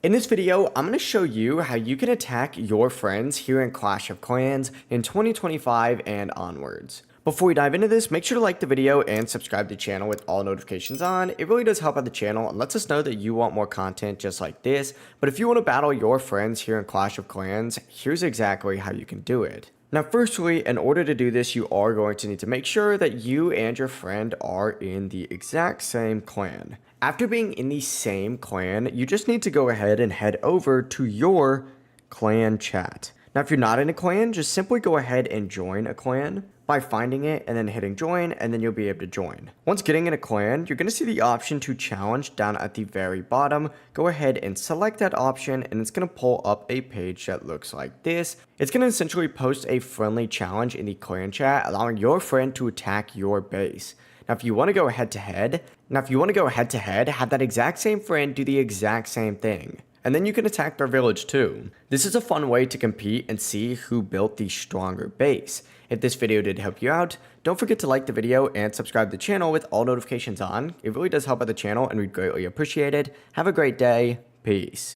In this video, I'm going to show you how you can attack your friends here in Clash of Clans in 2025 and onwards. Before we dive into this, make sure to like the video and subscribe to the channel with all notifications on. It really does help out the channel and lets us know that you want more content just like this. But if you want to battle your friends here in Clash of Clans, here's exactly how you can do it. Now, firstly, in order to do this, you are going to need to make sure that you and your friend are in the exact same clan. After being in the same clan, you just need to go ahead and head over to your clan chat. Now, if you're not in a clan, just simply go ahead and join a clan by finding it and then hitting join, and then you'll be able to join. Once getting in a clan, you're going to see the option to challenge down at the very bottom. Go ahead and select that option, and it's going to pull up a page that looks like this. It's going to essentially post a friendly challenge in the clan chat, allowing your friend to attack your base. Now, if you want to go head to head, have that exact same friend do the exact same thing. And then you can attack their village too. This is a fun way to compete and see who built the stronger base. If this video did help you out, don't forget to like the video and subscribe to the channel with all notifications on. It really does help out the channel and we'd greatly appreciate it. Have a great day. Peace.